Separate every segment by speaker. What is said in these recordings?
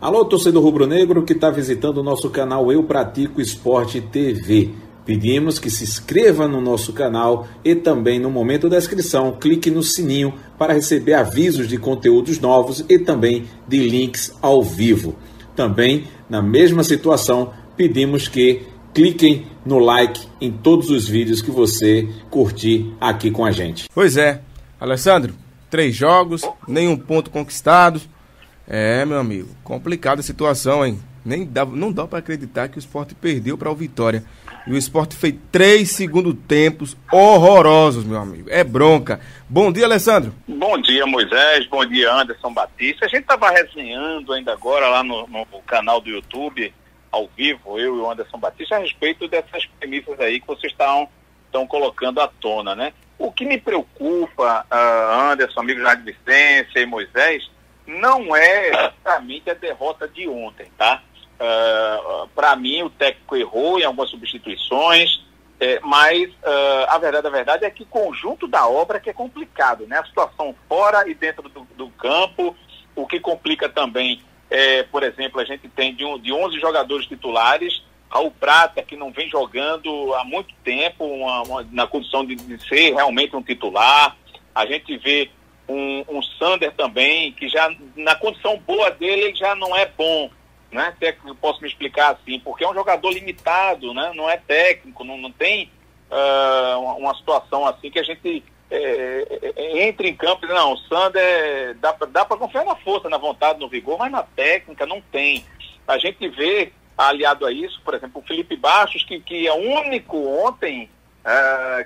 Speaker 1: Alô, torcedor rubro-negro que está visitando o nosso canal Eu Pratico Esporte TV. Pedimos que se inscreva no nosso canal e também no momento da inscrição clique no sininho para receber avisos de conteúdos novos e também de links ao vivo. Também, na mesma situação, pedimos que cliquem no like em todos os vídeos que você curtir aqui com a gente.
Speaker 2: Pois é, Alessandro, 3 jogos, nenhum ponto conquistado. Meu amigo, complicada a situação, hein? Não dá para acreditar que o Sport perdeu para o Vitória. E o Sport fez 3 segundos tempos horrorosos, meu amigo. É bronca. Bom dia, Alessandro.
Speaker 3: Bom dia, Moisés. Bom dia, Anderson Batista. A gente estava resenhando ainda agora lá no canal do YouTube, ao vivo, eu e o Anderson Batista, a respeito dessas premissas aí que vocês estão colocando à tona, né? O que me preocupa, Anderson, amigo Jardim Vicência e Moisés, não é exatamente a derrota de ontem, tá? Para mim, o técnico errou em algumas substituições, mas a verdade é que o conjunto da obra que é complicado, né? A situação fora e dentro do campo, o que complica também, por exemplo, a gente tem de 11 jogadores titulares, Raul Prata, que não vem jogando há muito tempo na condição de ser realmente um titular. A gente vê um Sander também, que já na condição boa dele ele já não é bom, né? Até que eu posso me explicar assim, porque é um jogador limitado, né? Não é técnico, não tem uma situação assim que a gente entre em campo e diz, não, o Sander dá para confiar na força, na vontade, no vigor, mas na técnica não tem. A gente vê, aliado a isso, por exemplo, o Felipe Bastos, que é o único ontem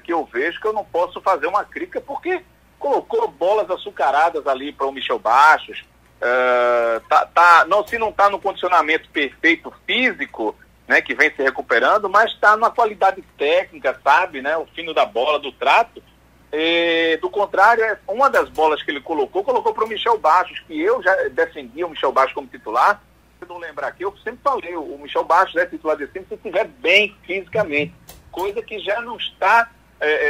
Speaker 3: que eu vejo que eu não posso fazer uma crítica, porque colocou bolas açucaradas ali para o Michel Bastos, se não está no condicionamento perfeito físico, né, que vem se recuperando, mas está na qualidade técnica, sabe, né, o fino da bola, do trato. Do contrário, uma das bolas que ele colocou para o Michel Bastos, que eu já defendia o Michel Bastos como titular. Se não lembrar aqui, eu sempre falei, o Michel Bastos é titular desse time se estiver bem fisicamente, coisa que já não está,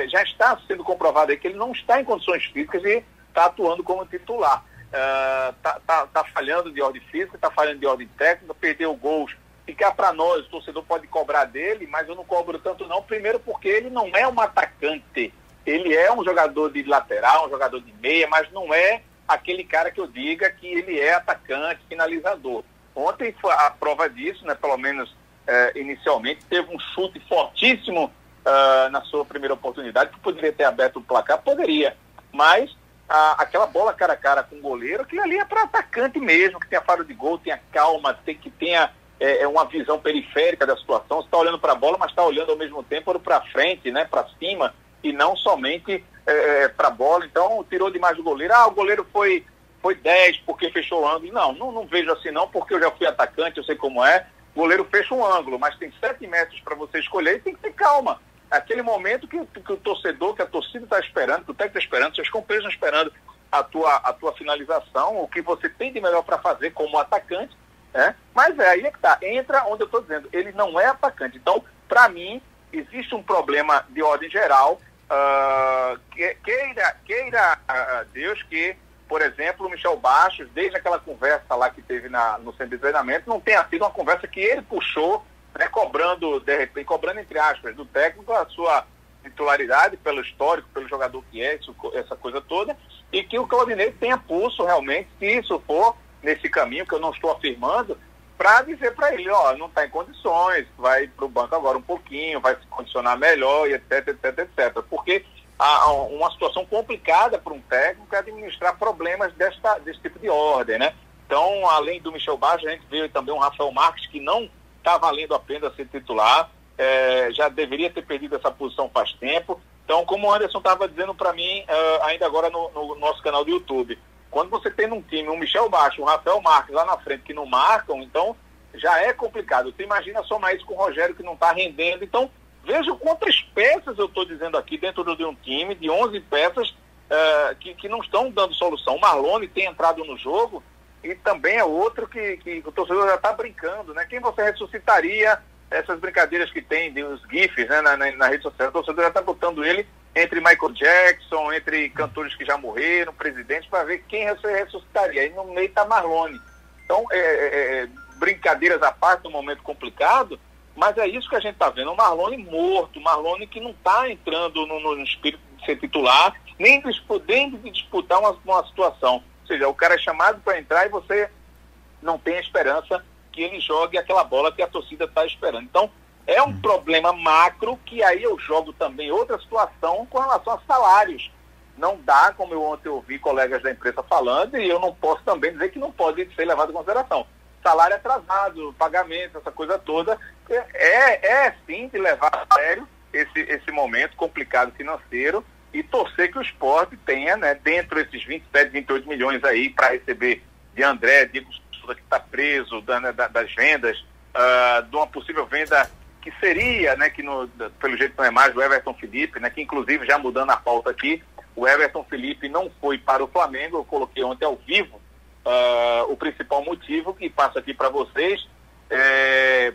Speaker 3: já está sendo comprovado aí, que ele não está em condições físicas e está atuando como titular. Tá falhando de ordem física, está falhando de ordem técnica, perdeu gols. Ficar para nós, o torcedor pode cobrar dele, mas eu não cobro tanto não, primeiro porque ele não é um atacante. Ele é um jogador de lateral, um jogador de meia, mas não é aquele cara que eu diga que ele é atacante, finalizador. Ontem foi a prova disso, né? Pelo menos inicialmente, teve um chute fortíssimo na sua primeira oportunidade, que poderia ter aberto o placar, poderia, mas aquela bola cara a cara com o goleiro, aquilo ali é para atacante mesmo, que tenha faro de gol, tenha calma, que tenha uma visão periférica da situação, você está olhando para a bola, mas está olhando ao mesmo tempo para frente, né? Para cima, e não somente para a bola. Então tirou demais do goleiro. O goleiro foi 10 porque fechou o ângulo. Não vejo assim não, porque eu já fui atacante, eu sei como é. O goleiro fecha um ângulo, mas tem 7 metros para você escolher e tem que ter calma. Aquele momento que o torcedor, que a torcida está esperando, que o técnico está esperando, seus companheiros estão esperando a tua finalização, o que você tem de melhor para fazer como atacante, né? Mas aí é que tá, entra onde eu estou dizendo, ele não é atacante. Então, para mim, existe um problema de ordem geral. Queira Deus que, por exemplo, o Michel Bastos, desde aquela conversa lá que teve no centro de treinamento, não tenha sido uma conversa que ele puxou, né, cobrando entre aspas do técnico a sua titularidade pelo histórico, pelo jogador que é, essa coisa toda, e que o Claudinei tenha pulso realmente, se isso for nesse caminho, que eu não estou afirmando, para dizer para ele, não está em condições, vai para o banco agora um pouquinho, vai se condicionar melhor, e etc, etc, etc. Porque há uma situação complicada para um técnico administrar problemas desse tipo de ordem, né? Então, além do Michel Bastos, a gente vê também um Rafael Marques que não está valendo a pena ser titular, já deveria ter perdido essa posição faz tempo. Então, como o Anderson estava dizendo para mim, ainda agora no nosso canal do YouTube, quando você tem num time um Michel Bastos, um Rafael Marques lá na frente que não marcam, então já é complicado. Você imagina somar isso com o Rogério que não está rendendo. Então, veja quantas peças eu estou dizendo aqui dentro de um time, de 11 peças que não estão dando solução. O Marlone tem entrado no jogo e também é outro que o torcedor já está brincando, né? Quem você ressuscitaria essas brincadeiras que tem, os GIFs, né, na rede social? O torcedor já está botando ele entre Michael Jackson, entre cantores que já morreram, presidentes, para ver quem você ressuscitaria. Aí no meio está Marlone. Então, brincadeiras à parte, um momento complicado, mas é isso que a gente está vendo. O Marlone morto, o Marlone que não está entrando no espírito de ser titular, nem podendo disputar uma situação. Ou seja, o cara é chamado para entrar e você não tem a esperança que ele jogue aquela bola que a torcida está esperando. Então, é um problema macro que aí eu jogo também outra situação com relação a salários. Não dá, como eu ontem ouvi colegas da imprensa falando, e eu não posso também dizer que não pode ser levado em consideração. Salário atrasado, pagamento, essa coisa toda, sim de levar a sério esse momento complicado financeiro e torcer que o Sport tenha, né, dentro desses 27, 28 milhões aí para receber de André, Diego Souza que está preso, das vendas, de uma possível venda que seria, né, pelo jeito não é mais, o Everton Felipe, né, que inclusive já mudando a pauta aqui, o Everton Felipe não foi para o Flamengo, eu coloquei ontem ao vivo o principal motivo que passo aqui para vocês,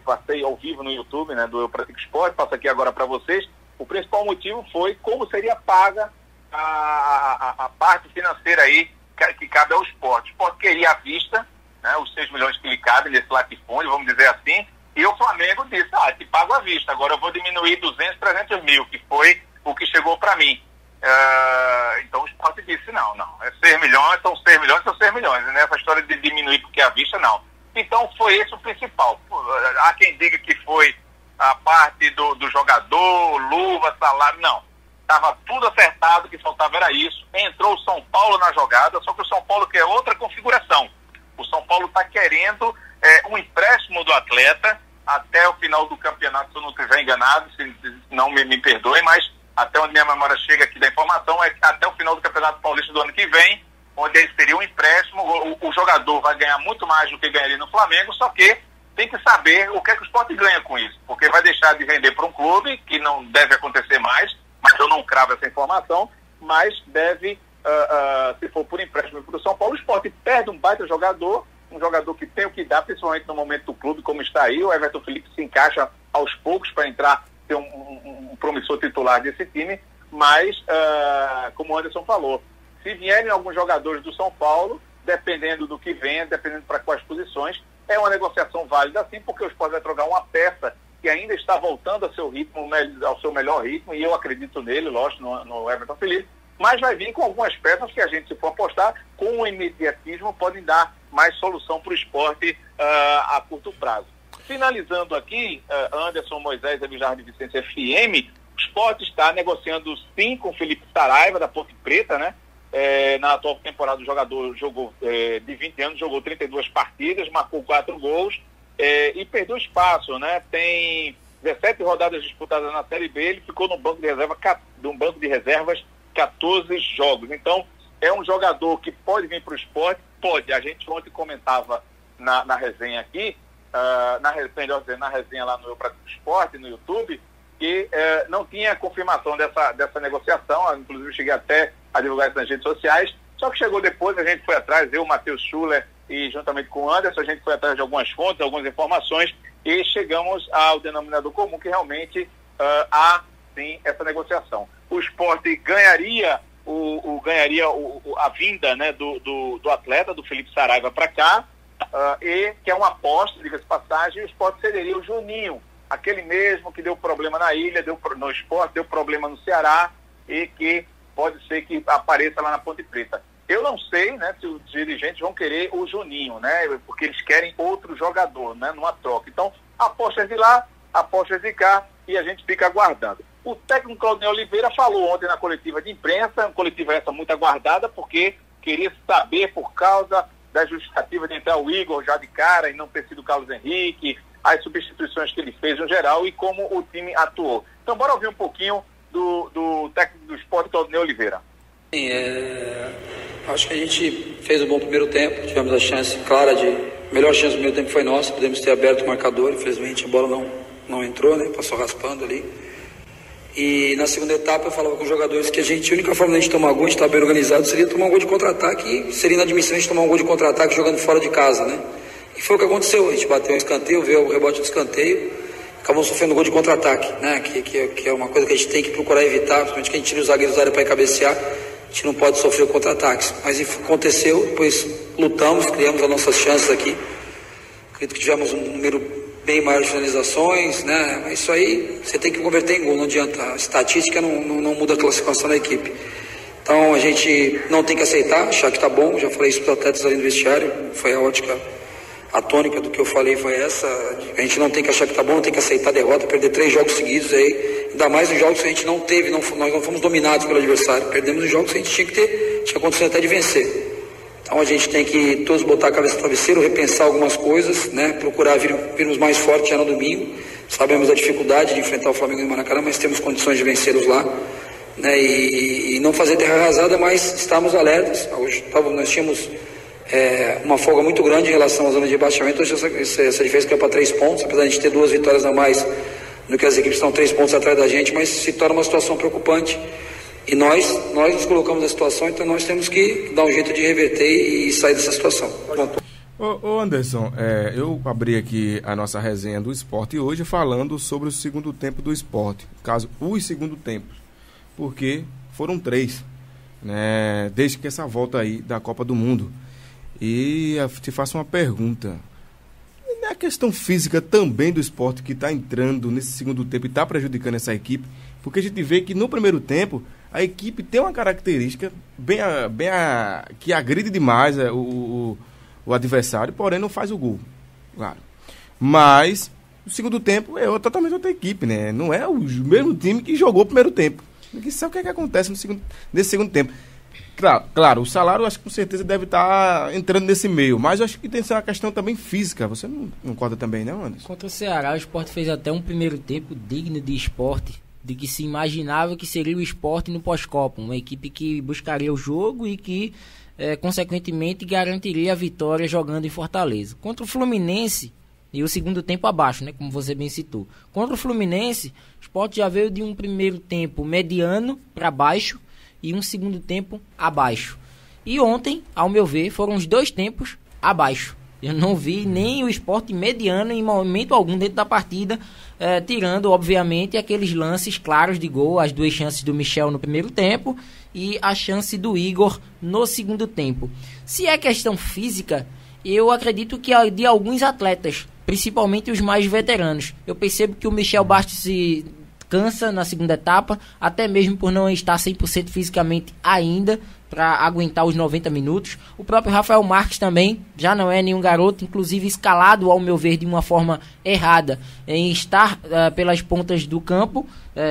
Speaker 3: passei ao vivo no YouTube, né, do Eu Pratico Esporte, passo aqui agora para vocês. O principal motivo foi como seria paga a parte financeira aí que cabe ao Sport. O Sport queria à vista, né, os 6 milhões que lhe cabem nesse latifúndio, vamos dizer assim, e o Flamengo disse, te pago à vista, agora eu vou diminuir 200, 300 mil, que foi o que chegou para mim. Então o Sport disse, não, é 6 milhões, são 6 milhões, são 6 milhões, né? Essa história de diminuir porque à vista, não. Então foi esse o principal. Há quem diga que foi a parte do jogador, luva, salário, não. Estava tudo acertado, o que faltava era isso. Entrou o São Paulo na jogada, só que o São Paulo quer outra configuração. O São Paulo está querendo um empréstimo do atleta até o final do campeonato, se eu não estiver enganado, se não me perdoe, mas até onde minha memória chega aqui da informação, é até o final do Campeonato Paulista do ano que vem, onde ele seria um empréstimo, o jogador vai ganhar muito mais do que ganharia no Flamengo, só que tem que saber o que é que o Sport ganha com isso, porque vai deixar de vender para um clube, que não deve acontecer mais, mas eu não cravo essa informação, mas deve, se for por empréstimo para o São Paulo, o Sport perde um baita jogador, um jogador que tem o que dar, principalmente no momento do clube, como está aí, o Everton Felipe se encaixa aos poucos para entrar, ser um promissor titular desse time, mas, como o Anderson falou, se vierem alguns jogadores do São Paulo, dependendo do que venha, dependendo para quais posições, é uma negociação válida sim, porque o Sport vai trocar uma peça que ainda está voltando ao seu ritmo, ao seu melhor ritmo, e eu acredito nele, lógico, no Everton Felipe, mas vai vir com algumas peças que a gente, se for apostar, com o imediatismo, podem dar mais solução para o Sport a curto prazo. Finalizando aqui, Anderson Moisés, Emijardo de Vicência FM, o Sport está negociando sim com o Felipe Saraiva, da Ponte Preta, né? Na atual temporada o jogador jogou de 20 anos, jogou 32 partidas, marcou 4 gols e perdeu espaço, né? Tem 17 rodadas disputadas na Série B, ele ficou no banco de reservas 14 jogos. Então, é um jogador que pode vir para o Sport, pode. A gente ontem comentava na resenha aqui, na resenha lá no Eu Pratico Esporte, no YouTube, que não tinha confirmação dessa negociação, inclusive eu cheguei até a divulgar isso nas redes sociais, só que chegou depois, a gente foi atrás, eu, Matheus Schuller e juntamente com o Anderson, a gente foi atrás de algumas fontes, algumas informações e chegamos ao denominador comum que realmente há sim essa negociação. O Sport ganharia a vinda, né, do atleta, do Felipe Saraiva para cá, e que é uma aposta, diga-se passagem, e o Sport cederia o Juninho, aquele mesmo que deu problema na Ilha, no Sport, deu problema no Ceará e que pode ser que apareça lá na Ponte Preta. Eu não sei, né, se os dirigentes vão querer o Juninho, né, porque eles querem outro jogador, né, numa troca. Então, apostas de lá, apostas de cá e a gente fica aguardando. O técnico Claudinei Oliveira falou ontem na coletiva de imprensa, uma coletiva essa muito aguardada, porque queria saber, por causa da justificativa de entrar o Igor já de cara e não ter sido o Carlos Henrique, as substituições que ele fez no geral e como o time atuou. Então, bora ouvir um pouquinho do técnico do Sport, Claudinei Oliveira.
Speaker 4: Sim, acho que a gente fez um bom primeiro tempo, tivemos a chance clara a melhor chance do primeiro tempo foi nossa, podemos ter aberto o marcador, infelizmente a bola não entrou, né, passou raspando ali. E na segunda etapa eu falava com os jogadores que a única forma de a gente tomar gol, a gente estava bem organizado, seria tomar um gol de contra-ataque, e seria inadmissível a gente tomar um gol de contra-ataque jogando fora de casa, né? E foi o que aconteceu, a gente bateu um escanteio, veio o rebote do escanteio, acabamos sofrendo um gol de contra-ataque, né? Que é uma coisa que a gente tem que procurar evitar, principalmente que a gente tira os zagueiros da área para ir cabecear, a gente não pode sofrer contra-ataques. Mas aconteceu, depois lutamos, criamos as nossas chances aqui. Acredito que tivemos um número bem maior de finalizações, né? Mas isso aí você tem que converter em gol, não adianta. A estatística não muda a classificação da equipe. Então a gente não tem que aceitar, achar que tá bom. Já falei isso para os atletas ali no vestiário, foi a ótica, a tônica do que eu falei foi essa. A gente não tem que achar que tá bom, não tem que aceitar a derrota, perder 3 jogos seguidos aí. Ainda mais nos jogos que a gente não teve, nós não fomos dominados pelo adversário. Perdemos os jogos que a gente tinha que ter, tinha condição até de vencer. Então a gente tem que todos botar a cabeça no travesseiro, repensar algumas coisas, né? Procurar virmos mais fortes já no domingo. Sabemos da dificuldade de enfrentar o Flamengo no Maracanã, mas temos condições de vencê-los lá, né? E não fazer terra arrasada, mas estarmos alertas. Hoje nós tínhamos uma folga muito grande em relação à zona de rebaixamento. Hoje essa diferença caiu para 3 pontos, apesar de a gente ter 2 vitórias a mais do que as equipes estão 3 pontos atrás da gente, mas se torna uma situação preocupante. E nós nos colocamos na situação, então nós temos que dar um jeito de reverter e sair dessa situação.
Speaker 2: Ô Anderson, eu abri aqui a nossa resenha do Sport hoje falando sobre o segundo tempo do Sport. No caso, os segundo tempos, porque foram 3, né, desde que essa volta aí da Copa do Mundo. E eu te faço uma pergunta. A questão física também do Sport que está entrando nesse segundo tempo e está prejudicando essa equipe, porque a gente vê que no primeiro tempo a equipe tem uma característica que agride demais o adversário, porém não faz o gol, claro. Mas o segundo tempo é totalmente outra equipe, né? Não é o mesmo time que jogou o primeiro tempo. Ninguém sabe o que acontece nesse segundo tempo. Claro, o salário eu acho que com certeza deve estar entrando nesse meio, mas eu acho que tem que ser uma questão também física. Você não concorda também, não, Anderson?
Speaker 5: Contra o Ceará, o Sport fez até um primeiro tempo digno de Sport, de que se imaginava que seria o Sport no pós-Copa, uma equipe que buscaria o jogo e que, consequentemente, garantiria a vitória jogando em Fortaleza. Contra o Fluminense, e o segundo tempo abaixo, né, como você bem citou. Contra o Fluminense, o Sport já veio de um primeiro tempo mediano para baixo, e um segundo tempo abaixo. E ontem, ao meu ver, foram os 2 tempos abaixo. Eu não vi nem o Sport mediano em momento algum dentro da partida, tirando, obviamente, aqueles lances claros de gol, as 2 chances do Michel no primeiro tempo e a chance do Igor no segundo tempo. Se é questão física, eu acredito que de alguns atletas, principalmente os mais veteranos. Eu percebo que o Michel Bastos se cansa na segunda etapa, até mesmo por não estar 100% fisicamente ainda para aguentar os 90 minutos. O próprio Rafael Marques também já não é nenhum garoto, inclusive escalado, ao meu ver, de uma forma errada, em estar pelas pontas do campo,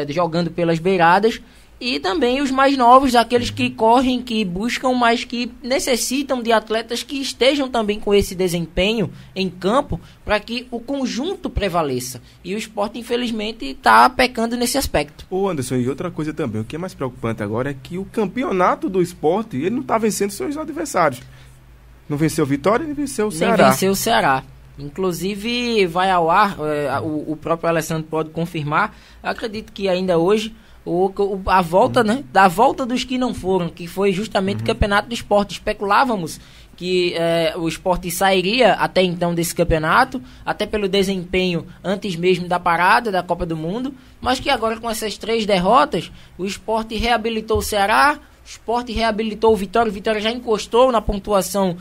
Speaker 5: jogando pelas beiradas. E também os mais novos, aqueles que correm, que buscam, mas que necessitam de atletas que estejam também com esse desempenho em campo para que o conjunto prevaleça. E o Sport, infelizmente, está pecando nesse aspecto.
Speaker 2: Ô Anderson, e outra coisa também, o que é mais preocupante agora é que o campeonato do Sport, ele não está vencendo seus adversários. Não venceu o Vitória, nem venceu o Ceará.
Speaker 5: Nem venceu o Ceará. Inclusive, vai ao ar, o próprio Alessandro pode confirmar, eu acredito que ainda hoje, a volta, né, da volta dos que não foram, que foi justamente o campeonato do Sport. Especulávamos que o Sport sairia até então desse campeonato, até pelo desempenho antes mesmo da parada da Copa do Mundo, mas que agora com essas 3 derrotas, o Sport reabilitou o Ceará, o Sport reabilitou o Vitória já encostou na pontuação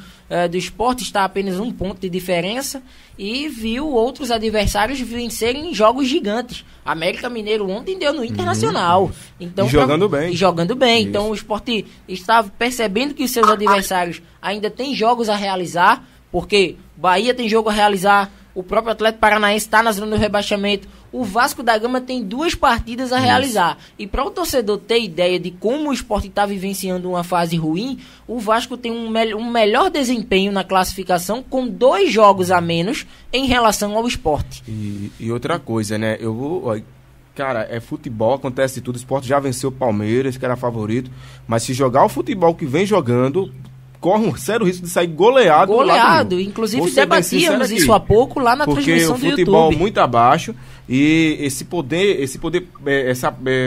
Speaker 5: do Sport, está a apenas 1 ponto de diferença, e viu outros adversários vencerem jogos gigantes. América Mineiro ontem deu no Internacional. Então,
Speaker 2: e jogando bem.
Speaker 5: Isso. Então o Sport está percebendo que os seus adversários ainda têm jogos a realizar, porque Bahia tem jogo a realizar, o próprio Atlético Paranaense está na zona do rebaixamento, o Vasco da Gama tem 2 partidas a realizar. E para o torcedor ter ideia de como o Sport está vivenciando uma fase ruim, o Vasco tem um melhor desempenho na classificação com 2 jogos a menos em relação ao Sport.
Speaker 2: E outra coisa, né? Cara, é futebol, acontece tudo. O Sport já venceu o Palmeiras, que era favorito, mas se jogar o futebol que vem jogando, corre um sério risco de sair goleado.
Speaker 5: Inclusive debatíamos isso há pouco lá na transmissão do YouTube.
Speaker 2: Porque o futebol muito abaixo e esse poder,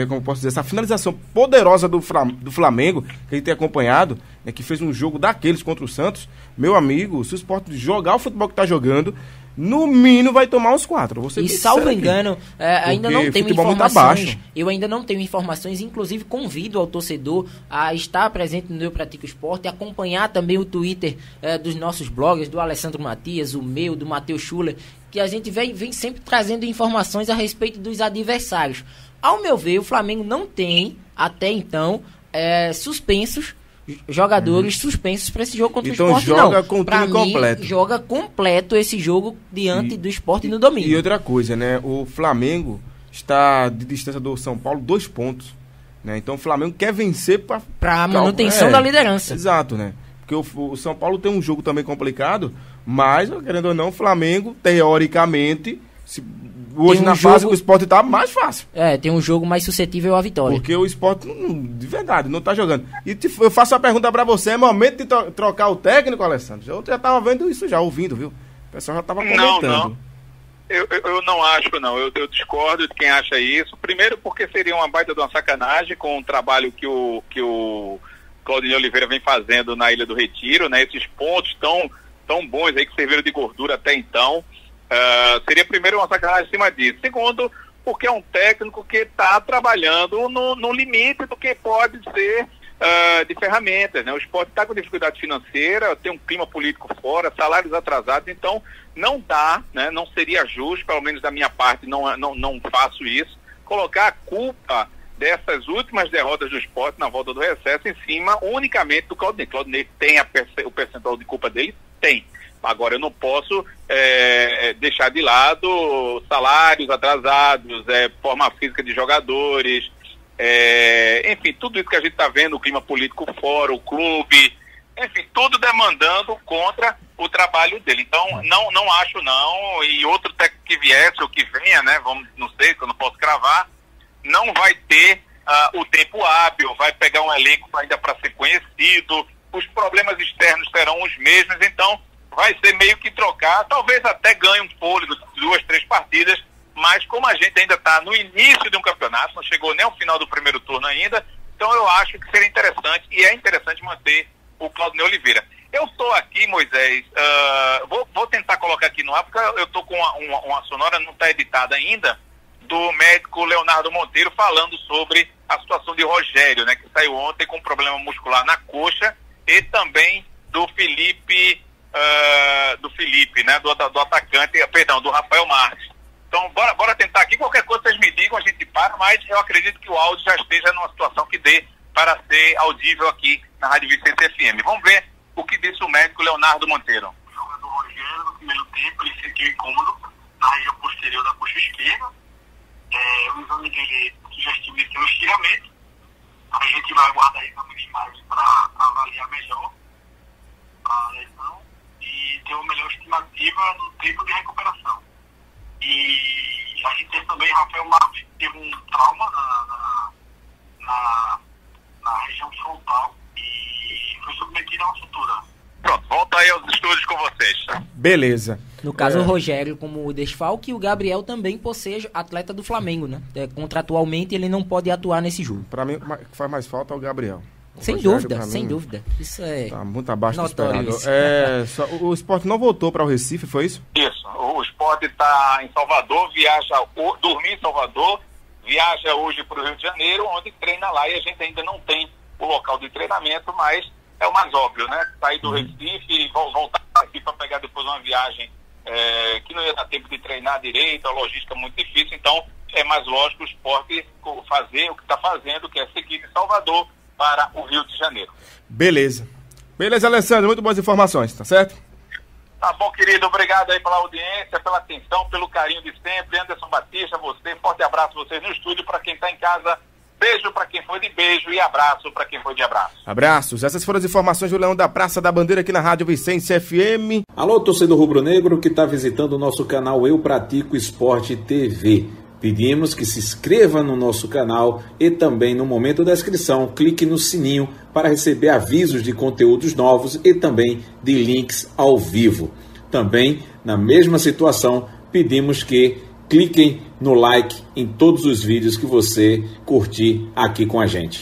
Speaker 2: como posso dizer, essa finalização poderosa do Flamengo, que a gente tem acompanhado, né, que fez um jogo daqueles contra o Santos, meu amigo, se o Sport jogar o futebol que está jogando, no mínimo vai tomar uns 4.
Speaker 5: E salvo engano, ainda não tenho informações. Eu ainda não tenho informações, inclusive convido ao torcedor a estar presente no Eu Pratico Esporte, acompanhar também o Twitter dos nossos bloggers, do Alessandro Matias, o meu, do Matheus Schuller, que a gente vem sempre trazendo informações a respeito dos adversários. Ao meu ver, o Flamengo não tem, até então, suspensos, jogadores suspensos para esse jogo contra o Sport, não.
Speaker 2: Joga com o time completo.
Speaker 5: Joga completo esse jogo diante do Sport no domingo.
Speaker 2: E outra coisa, né? O Flamengo está de distância do São Paulo 2 pontos, né? Então o Flamengo quer vencer para
Speaker 5: manutenção da liderança.
Speaker 2: Exato, né? Porque o São Paulo tem um jogo também complicado, mas, querendo ou não, o Flamengo, teoricamente, hoje na fase o Sport tá mais fácil.
Speaker 5: Tem um jogo mais suscetível à vitória.
Speaker 2: Porque o Sport, de verdade, não tá jogando. E eu faço uma pergunta pra você, é momento de trocar o técnico, Alessandro? Eu já tava vendo isso, já ouvindo, viu? O pessoal já tava comentando.
Speaker 3: Não. Eu não acho, não. Eu discordo de quem acha isso. Primeiro porque seria uma baita de uma sacanagem com o trabalho que o Claudinei Oliveira vem fazendo na Ilha do Retiro, né? Esses pontos tão bons aí que serviram de gordura até então. Seria primeiro uma sacanagem em cima disso. Segundo, porque é um técnico que está trabalhando no limite do que pode ser de ferramentas, né? O Sport está com dificuldade financeira, tem um clima político fora, salários atrasados, então não dá, né? Não seria justo, pelo menos da minha parte, não faço isso, colocar a culpa dessas últimas derrotas do Sport na volta do recesso em cima unicamente do Claudinei. Claudinei tem o percentual de culpa dele? Tem. Agora, eu não posso deixar de lado salários atrasados, forma física de jogadores, enfim, tudo isso que a gente está vendo, o clima político fora, o clube, enfim, tudo demandando contra o trabalho dele. Então, não acho não, e outro técnico que viesse ou que venha, né, não sei, que eu não posso cravar, não vai ter o tempo hábil, vai pegar um elenco ainda para ser conhecido, os problemas externos serão os mesmos, então vai ser meio que trocar, talvez até ganhe um fôlego, 2, 3 partidas, mas como a gente ainda está no início de um campeonato, não chegou nem ao final do primeiro turno ainda, então eu acho que seria interessante, e é interessante manter o Claudinei Oliveira. Eu estou aqui, Moisés, vou tentar colocar aqui no ar, porque eu estou com uma sonora, não está editada ainda, do médico Leonardo Monteiro falando sobre a situação de Rogério, né, que saiu ontem com problema muscular na coxa, e também do Felipe, né, do atacante, perdão, do Rafael Marques. Então, bora tentar aqui, qualquer coisa vocês me digam, a gente para, mas eu acredito que o áudio já esteja numa situação que dê para ser audível aqui na Rádio Vicente FM. Vamos ver o que disse o médico Leonardo Monteiro.
Speaker 6: O jogador Rogério, no primeiro tempo, ele sentiu incômodo na região posterior da coxa esquerda. O exame dele já estabeleceu um estiramento. A gente vai aguardar exames mais para avaliar melhor a lesão e ter uma melhor estimativa no tempo de recuperação. E a gente tem também Rafael Marques, que teve um trauma na região frontal e foi submetido a uma sutura.
Speaker 3: Pronto, volta aí aos estúdios com vocês.
Speaker 2: Beleza.
Speaker 5: No caso, o Rogério como desfalque e o Gabriel também por ser atleta do Flamengo, né? Contratualmente ele não pode atuar nesse jogo.
Speaker 2: Para mim, o que faz mais falta é o Gabriel.
Speaker 5: Sem dúvida. Isso é
Speaker 2: tá muito abaixo do esperado. O Sport não voltou para o Recife, foi isso?
Speaker 3: Isso. O Sport está em Salvador, dormir em Salvador, viaja hoje para o Rio de Janeiro, onde treina lá, e a gente ainda não tem o local de treinamento, mas é o mais óbvio, né? Sair do Recife e voltar aqui para pegar depois uma viagem que não ia dar tempo de treinar direito, a logística muito difícil, então é mais lógico o Sport fazer o que está fazendo, que é seguir de Salvador para o Rio de Janeiro.
Speaker 2: Beleza, Alessandro, muito boas informações, tá certo?
Speaker 3: Tá bom, querido, obrigado aí pela audiência, pela atenção, pelo carinho de sempre. Anderson Batista, você, forte abraço a vocês no estúdio, para quem está em casa, beijo para quem foi de beijo e abraço para quem foi de abraço.
Speaker 2: Abraços, essas foram as informações do Leão da Praça da Bandeira aqui na Rádio Vicente FM.
Speaker 1: Alô, torcedor rubro-negro que está visitando o nosso canal Eu Pratico Esporte TV. Pedimos que se inscreva no nosso canal e também no momento da inscrição clique no sininho para receber avisos de conteúdos novos e também de links ao vivo. Também, na mesma situação, pedimos que cliquem no like em todos os vídeos que você curtir aqui com a gente.